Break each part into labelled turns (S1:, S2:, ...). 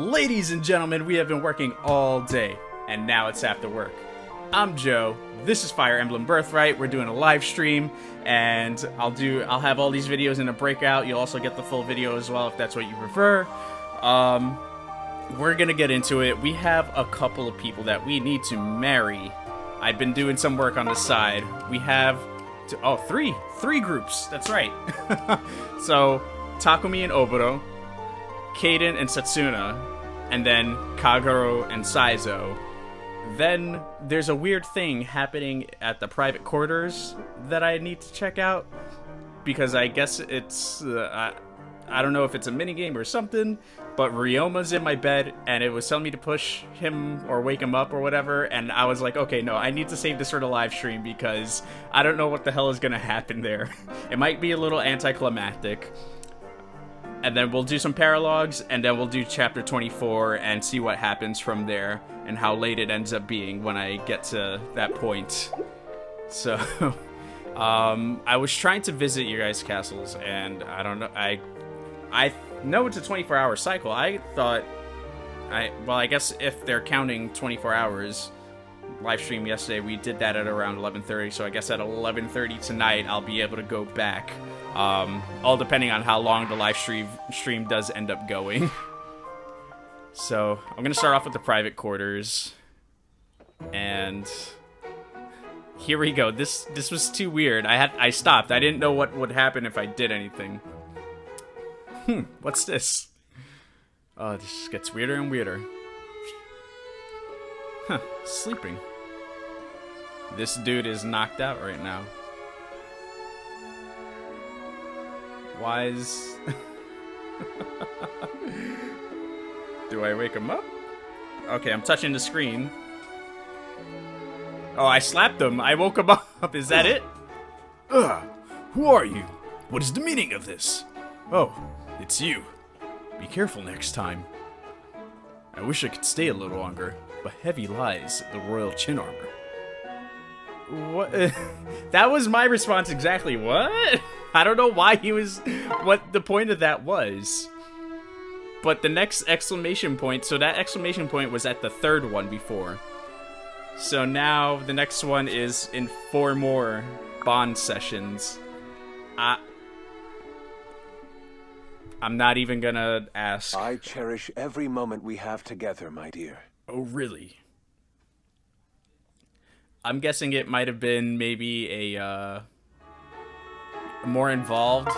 S1: Ladies and gentlemen, we have been working all day, and now it's after work. I'm Joe. This is Fire Emblem Birthright. We're doing a live stream, and I'll have all these videos in a breakout. You'll also get the full video as well if that's what you prefer. We're gonna get into it. We have a couple of people that we need to marry. I've been doing some work on the side. We have three groups. That's right. So Takumi and Oboro, Kaden and Setsuna, and then Kagero and Saizo. Then there's a weird thing happening at the private quarters that I need to check out, because I guess it's I don't know if it's a minigame or something, but Ryoma's in my bed and it was telling me to push him or wake him up or whatever, and I was like, okay, no, I need to save this for the live stream because I don't know what the hell is gonna happen there. It might be a little anticlimactic. And then we'll do some paralogs, and then we'll do chapter 24 and see what happens from there and how late it ends up being when I get to that point. So, I was trying to visit your guys' castles, and I don't know, I know it's a 24-hour cycle. I guess if they're counting 24 hours, live stream yesterday, we did that at around 11:30, so I guess at 11:30 tonight, I'll be able to go back. All depending on how long the live stream does end up going. So, I'm gonna start off with the private quarters. And here we go. This was too weird. I stopped. I didn't know what would happen if I did anything. What's this? Oh, this just gets weirder and weirder. Huh, sleeping. This dude is knocked out right now. Why is... Do I wake him up? Okay, I'm touching the screen. Oh, I slapped him. I woke him up. Is that it?
S2: Who are you? What is the meaning of this? Oh, it's you. Be careful next time. I wish I could stay a little longer, but heavy lies the royal chin armor.
S1: What? That was my response exactly. What? I don't know why what the point of that was. But the next exclamation point, so that exclamation point was at the third one before. So now the next one is in 4 more bond sessions. I'm not even gonna ask.
S3: I cherish every moment we have together, my dear.
S2: Oh, really?
S1: I'm guessing it might have been maybe a more involved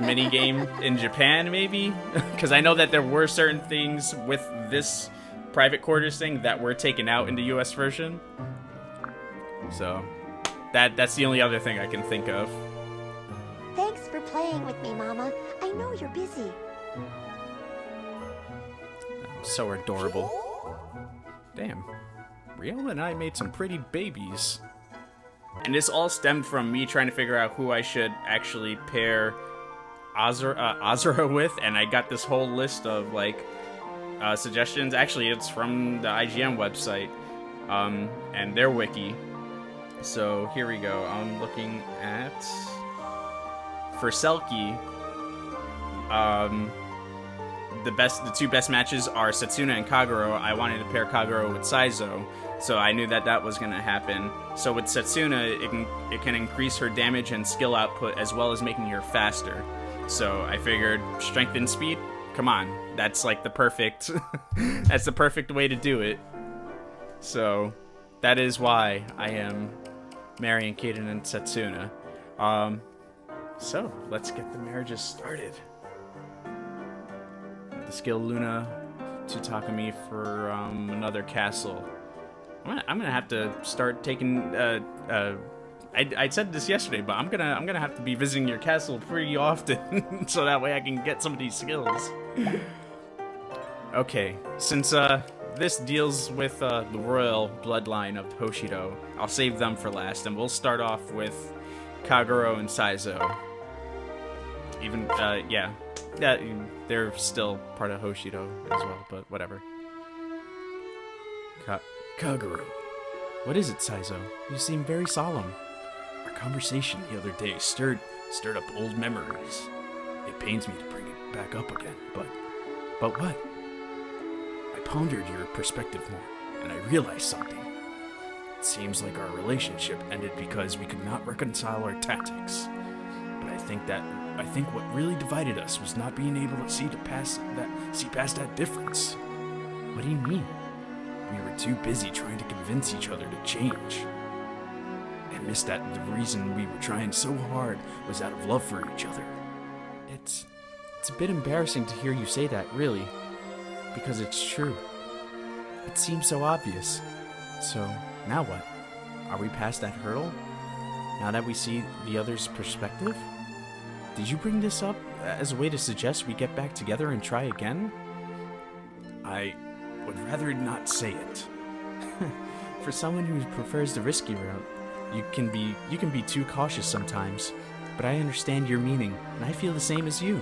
S1: mini game in Japan, maybe, because I know that there were certain things with this private quarters thing that were taken out in the US version. So that's the only other thing I can think of.
S4: Thanks for playing with me, Mama. I know you're busy.
S1: So adorable. Damn. Ryoma and I made some pretty babies. And this all stemmed from me trying to figure out who I should actually pair Azura with, and I got this whole list of, like, suggestions. Actually, it's from the IGN website, and their wiki. So, here we go. I'm looking at... For Selkie, the 2 best matches are Setsuna and Kagero. I wanted to pair Kagero with Saizo, so I knew that was going to happen. So with Setsuna, it can increase her damage and skill output as well as making her faster. So I figured strength and speed, come on, that's like the perfect that's the perfect way to do it. So that is why I am marrying Kaden and Setsuna. So, let's get the marriages started. The skill Luna to Takumi for another castle. I'm gonna have to start taking. I said this yesterday, but I'm gonna have to be visiting your castle pretty often, so that way I can get some of these skills. Okay, since this deals with the royal bloodline of Hoshido, I'll save them for last, and we'll start off with Kagero and Saizo. Even, yeah, they're still part of Hoshido as well, but whatever.
S2: Kagero.
S1: What is it, Saizo? You seem very solemn.
S2: Our conversation the other day stirred up old memories. It pains me to bring it back up again, but what? I pondered your perspective more, and I realized something. It seems like our relationship ended because we could not reconcile our tactics. But I think what really divided us was not being able to see past that difference.
S1: What do you mean?
S2: We were too busy trying to convince each other to change. And missed that the reason we were trying so hard was out of love for each other.
S1: It's a bit embarrassing to hear you say that, really. Because it's true. It seems so obvious. So, now what? Are we past that hurdle? Now that we see the other's perspective? Did you bring this up as a way to suggest we get back together and try again?
S2: I would rather not say it.
S1: For someone who prefers the risky route, you can be too cautious sometimes. But I understand your meaning, and I feel the same as you.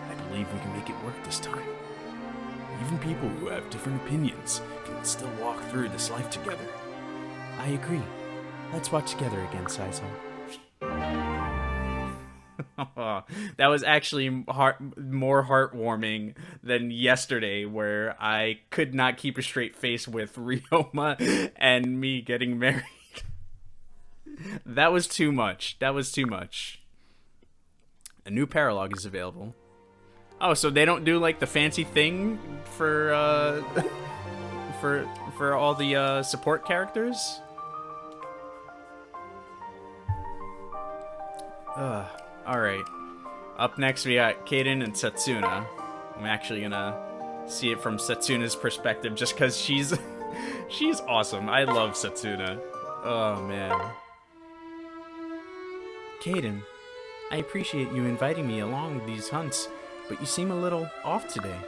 S2: I believe we can make it work this time. Even people who have different opinions can still walk through this life together.
S1: I agree. Let's walk together again, Saizo. That was actually more heartwarming than yesterday, where I could not keep a straight face with Ryoma and me getting married. That was too much. A new paralogue is available. Oh, so they don't do like the fancy thing for all the support characters? Alright. Up next we got Kaden and Setsuna. I'm actually gonna see it from Setsuna's perspective just because she's awesome. I love Setsuna. Oh man. Kaden, I appreciate you inviting me along these hunts, but you seem a little off today.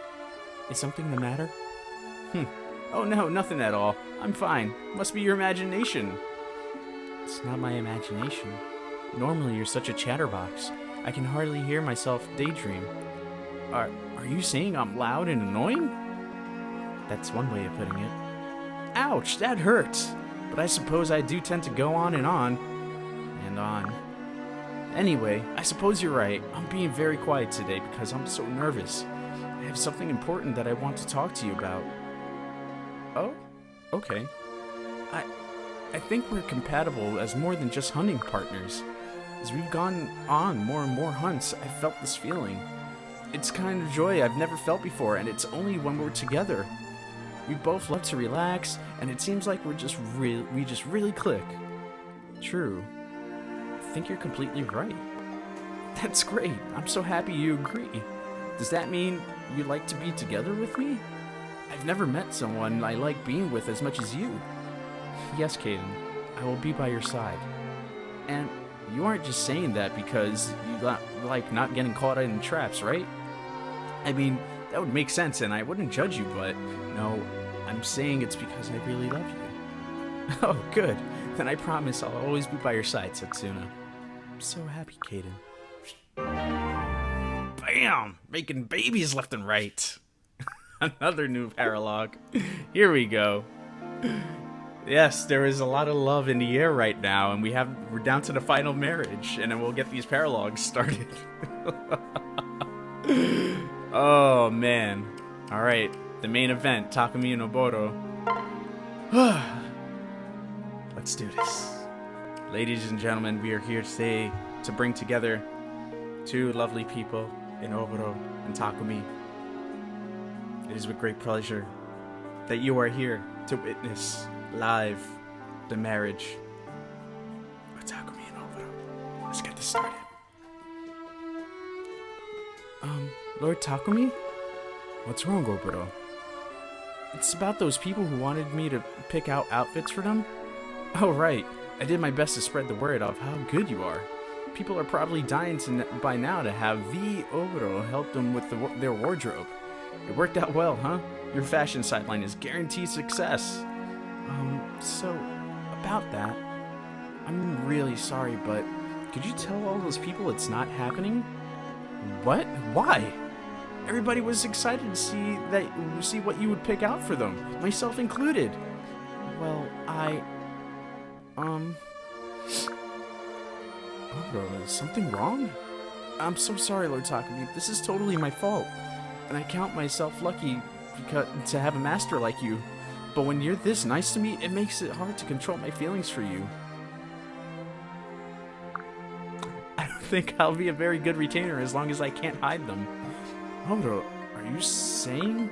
S1: Is something the matter? Oh no, nothing at all. I'm fine. Must be your imagination. It's not my imagination. Normally you're such a chatterbox. I can hardly hear myself daydream. Are you saying I'm loud and annoying? That's one way of putting it. Ouch, that hurts. But I suppose I do tend to go on and on. And on. Anyway, I suppose you're right. I'm being very quiet today because I'm so nervous. I have something important that I want to talk to you about. Oh? Okay. I think we're compatible as more than just hunting partners. As we've gone on more and more hunts, I've felt this feeling. It's kind of joy I've never felt before, and it's only when we're together. We both love to relax, and it seems like we just really click. True. I think you're completely right. That's great. I'm so happy you agree. Does that mean you'd like to be together with me? I've never met someone I like being with as much as you. Yes, Kaden. I will be by your side. And you aren't just saying that because you like not getting caught in traps, right? I mean, that would make sense and I wouldn't judge you, but no, I'm saying it's because I really love you. Oh, good. Then I promise I'll always be by your side, Setsuna. I'm so happy, Kaden. Bam! Making babies left and right. Another new paralogue. Here we go. Yes, there is a lot of love in the air right now, and we're down to the final marriage, and then we'll get these paralogues started. Oh man. Alright, the main event, Takumi and Oboro. Let's do this. Ladies and gentlemen, we are here today to bring together two lovely people in Oboro and Takumi. It is with great pleasure that you are here to witness live the marriage of Takumi and Oboro. Let's get this started. Lord Takumi? What's wrong, Oboro? It's about those people who wanted me to pick out outfits for them. Oh, right. I did my best to spread the word of how good you are. People are probably dying by now to have the Oboro help them with their wardrobe. It worked out well, huh? Your fashion sideline is guaranteed success. So, about that, I'm really sorry, but could you tell all those people it's not happening? What? Why? Everybody was excited to see what you would pick out for them, myself included. Well, Oboro, is something wrong? I'm so sorry, Lord Takumi. This is totally my fault. And I count myself lucky to have a master like you. But when you're this nice to me, it makes it hard to control my feelings for you. I don't think I'll be a very good retainer as long as I can't hide them. Oboro, are you saying?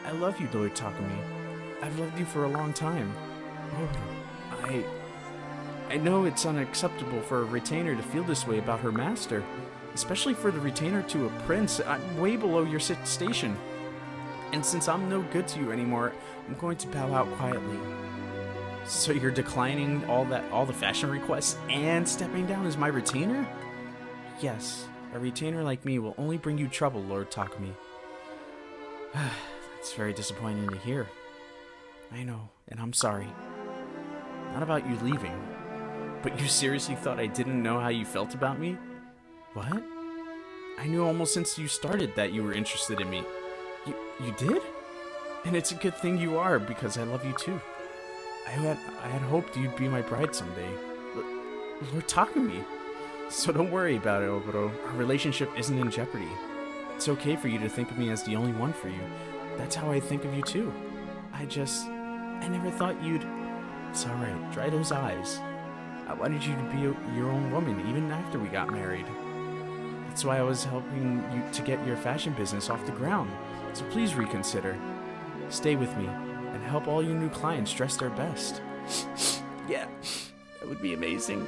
S1: I love you, Lord Takumi. I've loved you for a long time. Oboro, I know it's unacceptable for a retainer to feel this way about her master, especially for the retainer to a prince. I'm way below your station. And since I'm no good to you anymore, I'm going to bow out quietly. So you're declining all the fashion requests and stepping down as my retainer? Yes, a retainer like me will only bring you trouble, Lord Takumi. It's very disappointing to hear. I know, and I'm sorry. Not about you leaving. But you seriously thought I didn't know how you felt about me? What? I knew almost since you started that you were interested in me. You did? And it's a good thing you are, because I love you too. I had hoped you'd be my bride someday. Lord Takumi. So don't worry about it, Oboro. Our relationship isn't in jeopardy. It's okay for you to think of me as the only one for you. That's how I think of you too. I never thought you'd... It's alright, dry those eyes. I wanted you to be your own woman, even after we got married. That's why I was helping you to get your fashion business off the ground. So please reconsider. Stay with me, and help all your new clients dress their best. Yeah, that would be amazing.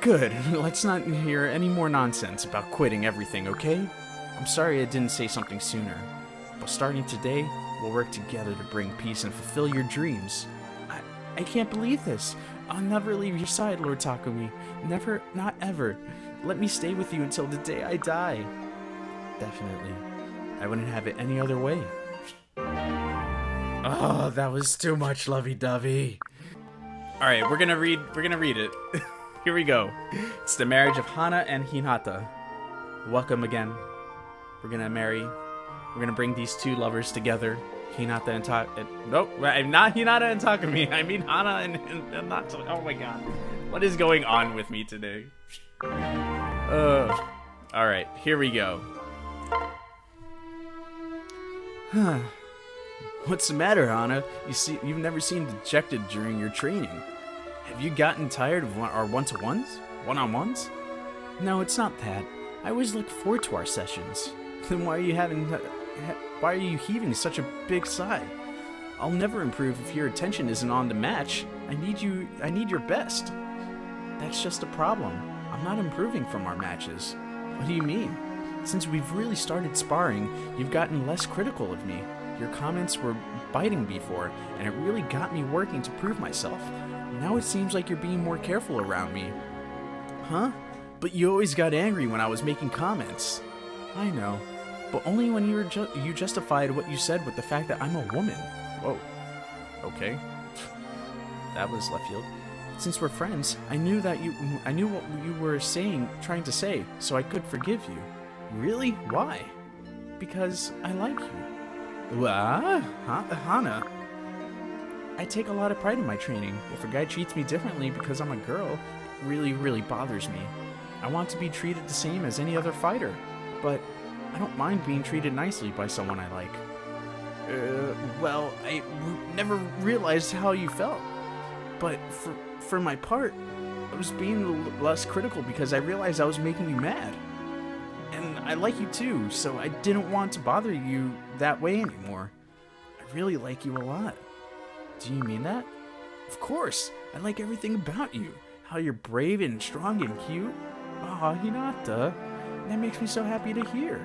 S1: Good, let's not hear any more nonsense about quitting everything, okay? I'm sorry I didn't say something sooner. But starting today, we'll work together to bring peace and fulfill your dreams. I can't believe this. I'll never leave your side, Lord Takumi. Never, not ever. Let me stay with you until the day I die. Definitely. I wouldn't have it any other way. Oh, that was too much lovey-dovey. Alright, we're gonna read it. Here we go. It's the marriage of Hana and Hinata. Welcome again. We're gonna bring these two lovers together. Hinata and nope, not Hinata and Takumi. I mean Hana and not. Oh my god, what is going on with me today? All right, here we go. What's the matter, Hana? You've never seemed dejected during your training. Have you gotten tired of our one-to-ones, one-on-ones? No, it's not that. I always look forward to our sessions. Then why are you heaving such a big sigh? I'll never improve if your attention isn't on the match. I need your best. That's just a problem. I'm not improving from our matches. What do you mean? Since we've really started sparring, you've gotten less critical of me. Your comments were biting before, and it really got me working to prove myself. Now it seems like you're being more careful around me. Huh? But you always got angry when I was making comments. I know. But only when you justified what you said with the fact that I'm a woman. Whoa. Okay. That was left field. Since we're friends, I knew what you were trying to say, so I could forgive you. Really? Why? Because I like you. Hana. I take a lot of pride in my training. If a guy treats me differently because I'm a girl, it really, really bothers me. I want to be treated the same as any other fighter, but I don't mind being treated nicely by someone I like. Well, I never realized how you felt. But for my part, I was being less critical because I realized I was making you mad. And I like you too, so I didn't want to bother you that way anymore. I really like you a lot. Do you mean that? Of course, I like everything about you. How you're brave and strong and cute. Aw, Hinata, that makes me so happy to hear.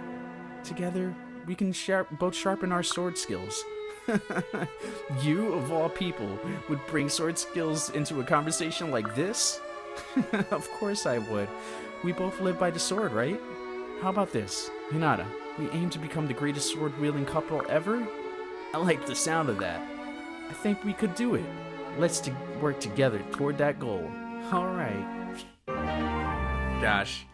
S1: Together, we can both sharpen our sword skills. You, of all people, would bring sword skills into a conversation like this? Of course I would. We both live by the sword, right? How about this? Hinata, we aim to become the greatest sword-wielding couple ever? I like the sound of that. I think we could do it. Let's work together toward that goal. Alright. Gosh.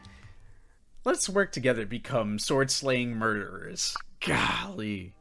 S1: Let's work together to become sword-slaying murderers. Golly.